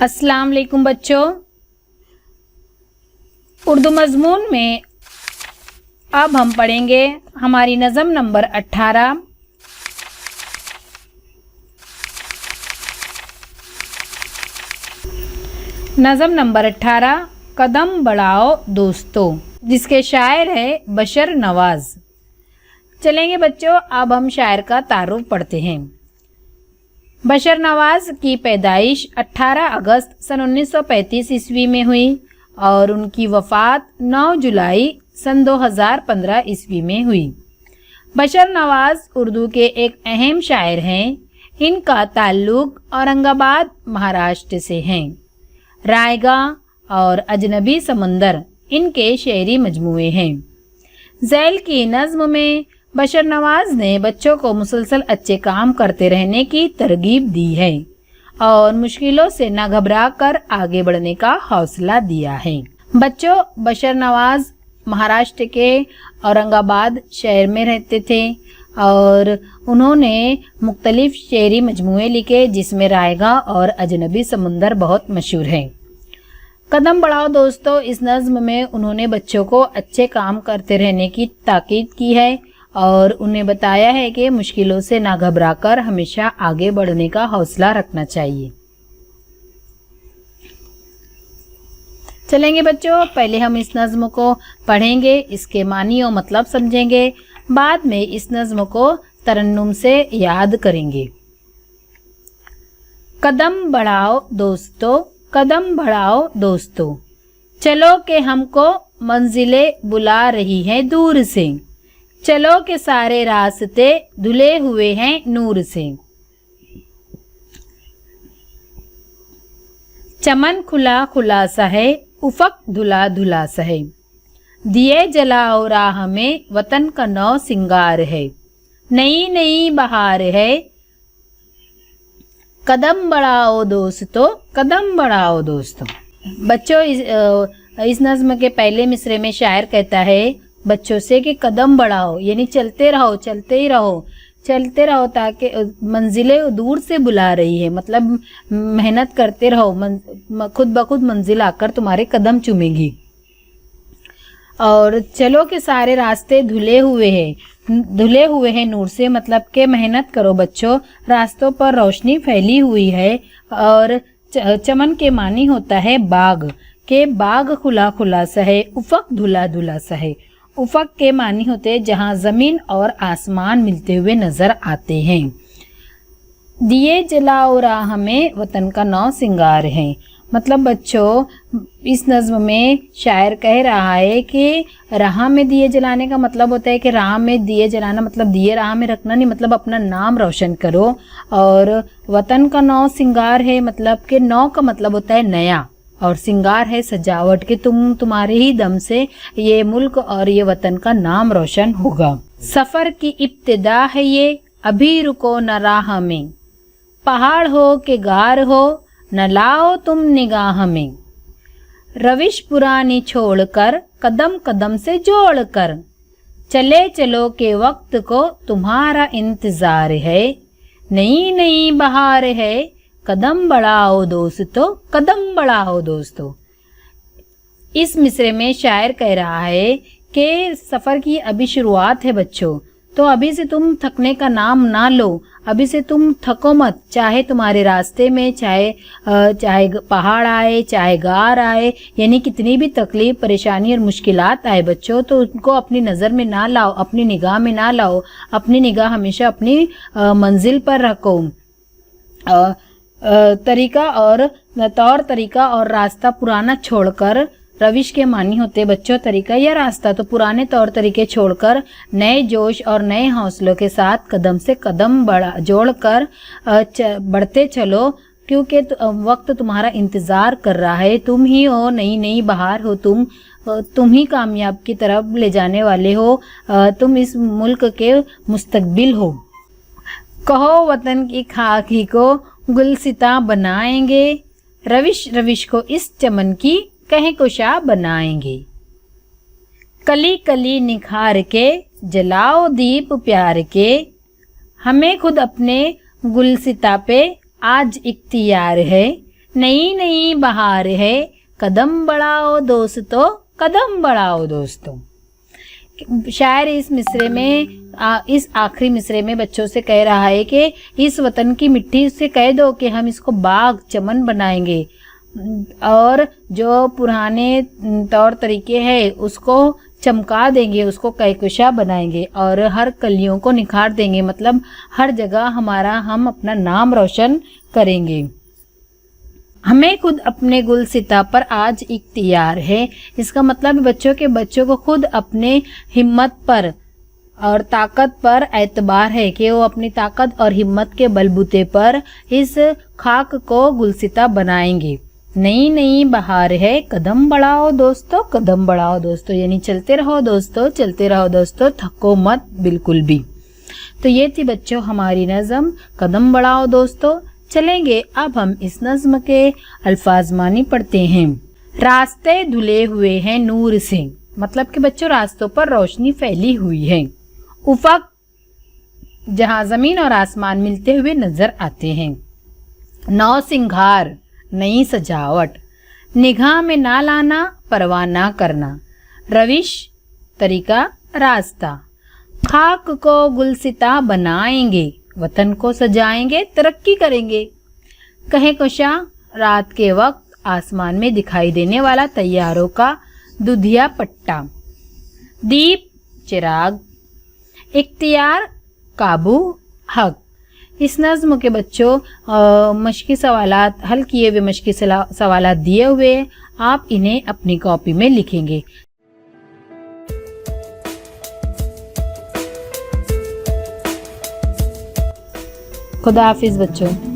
अस्सलाम वालेकुम बच्चों। उर्दू मज़मून में अब हम पढ़ेंगे हमारी नज़म नंबर 18। नज़म नंबर 18 कदम बढ़ाओ दोस्तों, जिसके शायर है बशर नवाज़। चलेंगे बच्चों, अब हम शायर का तारुफ पढ़ते हैं। बशर नवाज़ की पैदाइश 18 अगस्त सन 1935 ईस्वी में हुई और उनकी वफ़ात 9 जुलाई सन 2015 ईस्वी में हुई। बशर नवाज़ उर्दू के एक अहम शायर हैं। इनका ताल्लुक़ औरंगाबाद महाराष्ट्र से है। रायगा और अजनबी समंदर इनके शेरी मजमूए हैं। ज़ैल की नज़्म में बशर नवाज़ ने बच्चों को मुसलसल अच्छे काम करते रहने की तरगीब दी है और मुश्किलों से न घबरा कर आगे बढ़ने का हौसला दिया है। बच्चों, बशर नवाज़ महाराष्ट्र के औरंगाबाद शहर में रहते थे और उन्होंने मुख्तलिफ शेरी मजमूए लिखे, जिसमें रायगा और अजनबी समुंदर बहुत मशहूर हैं। कदम बढ़ाओ दोस्तों, इस नज़्म में उन्होंने बच्चों को अच्छे काम करते रहने की ताकीद की है और उन्हें बताया है कि मुश्किलों से ना घबराकर हमेशा आगे बढ़ने का हौसला रखना चाहिए। चलेंगे बच्चों, पहले हम इस नज़्म को पढ़ेंगे, इसके मानी और मतलब समझेंगे, बाद में इस नज़्म को तरन्नुम से याद करेंगे। कदम बढ़ाओ दोस्तों, कदम बढ़ाओ दोस्तों, चलो के हमको मंजिलें बुला रही हैं दूर से, चलो के सारे रास्ते धुले हुए हैं नूर से। चमन खुला खुला सा है, उफक धुला धुला सा है, दिए जलाओ राह में वतन का नौ सिंगार है, नई नई बहार है, कदम बढ़ाओ दोस्तों, कदम बढ़ाओ दोस्तों। बच्चों, इस नज़्म के पहले मिसरे में शायर कहता है बच्चों से कि कदम बढ़ाओ, यानी चलते रहो, चलते ही रहो, चलते रहो, ताकि मंजिलें दूर से बुला रही है, मतलब मेहनत करते रहो, खुद ब खुद मंजिल आकर तुम्हारे कदम चूमेगी। और चलो के सारे रास्ते धुले हुए हैं नूर से, मतलब के मेहनत करो बच्चों, रास्तों पर रोशनी फैली हुई है। और चमन के मानी होता है बाग, के बाग खुला खुला सा है, उफक धुला धुला सा है। उफक के मानी होते हैं जहाँ ज़मीन और आसमान मिलते हुए नज़र आते हैं। दिए जलाओ राह में वतन का नौ सिंगार है, मतलब बच्चों इस नज़्म में शायर कह रहा है कि राह में दिए जलाने का मतलब होता है कि राह में दिए जलाना मतलब दिए राह में रखना नहीं, मतलब अपना नाम रोशन करो। और वतन का नौ सिंगार है, मतलब कि नौ का मतलब होता है नया और सिंगार है सजावट, के तुम्हारे ही दम से ये मुल्क और ये वतन का नाम रोशन होगा। सफ़र की इब्तिदा है ये, अभी रुको न राह में, पहाड़ हो के गार हो न लाओ तुम निगाह में, रविश पुरानी छोड़कर कदम कदम से जोड़कर, चले चलो के वक्त को तुम्हारा इंतजार है, नई नई बहार है, कदम बढ़ाओ दोस्तों, कदम बढ़ाओ दोस्तों। इस मिसरे में शायर कह रहा है कि सफ़र की अभी शुरुआत है बच्चों, तो अभी से तुम थकने का नाम ना लो, अभी से तुम थको मत, चाहे तुम्हारे रास्ते में चाहे पहाड़ आए, चाहे गार आए, यानी कितनी भी तकलीफ परेशानी और मुश्किलात आए बच्चों, तो उनको अपनी नज़र में ना लाओ, अपनी निगाह में ना लाओ, अपनी निगाह हमेशा अपनी मंजिल पर रखो। तौर तरीका और रास्ता पुराना छोड़कर, रविश के मानी होते बच्चों तरीका या रास्ता, तो पुराने तौर तरीके छोड़कर नए जोश और नए हौसलों के साथ कदम से कदम जोड़कर बढ़ते चलो, क्योंकि वक्त तुम्हारा इंतज़ार कर रहा है। तुम ही हो नई नई बहार हो, तुम ही कामयाब की तरफ ले जाने वाले हो, तुम इस मुल्क के मुस्तकबिल हो। कहो वतन की खाक ही को गुलसिता बनाएंगे, रविश रविश को इस चमन की कहकशा बनाएंगे, कली कली निखार के जलाओ दीप प्यार के, हमें खुद अपने गुलसिता पे आज इख्तियार है, नई नई बहार है, कदम बढ़ाओ दोस्तों, कदम बढ़ाओ दोस्तों। शायर इस मिसरे में इस आखिरी मिसरे में बच्चों से कह रहा है कि इस वतन की मिट्टी से कह दो कि हम इसको बाग चमन बनाएंगे और जो पुराने तौर तरीके हैं उसको चमका देंगे, उसको कहकशा बनाएंगे और हर कलियों को निखार देंगे, मतलब हर जगह हम अपना नाम रोशन करेंगे। हमें खुद अपने गुलसिता पर आज इख्तियार है। इसका मतलब बच्चों को खुद अपने हिम्मत पर और ताकत पर एतबार है कि वो अपनी ताकत और हिम्मत के बलबूते पर इस खाक को गुलसिता बनाएंगे। नई नई बहार है, कदम बढ़ाओ दोस्तों, कदम बढ़ाओ दोस्तों, यानी चलते रहो दोस्तों, चलते रहो दोस्तों, थको मत बिल्कुल भी। तो ये थी बच्चों हमारी नज़म कदम बढ़ाओ दोस्तों। चलेंगे अब हम इस नज़्म के अल्फाज मानी पढ़ते हैं। रास्ते धुले हुए हैं नूर से, मतलब कि बच्चों रास्तों पर रोशनी फैली हुई है। उफक, जहां जमीन और आसमान मिलते हुए नजर आते हैं। नौ सिंगार, नई सजावट, निगाह में ना लाना, परवाह ना करना, रविश, तरीका, रास्ता। खाक को गुलसिता बनाएंगे, वतन को सजाएंगे, तरक्की करेंगे। कहे कुशा, रात के वक्त आसमान में दिखाई देने वाला तैयारों का दुधिया पट्टा। दीप, चिराग, इख्तियार, काबू, हक। इस नज़्म के बच्चों मशकी सवालात हल किए हुए मशकी सवालात दिए हुए, आप इन्हें अपनी कॉपी में लिखेंगे। खुदा हाफिज़ बच्चों।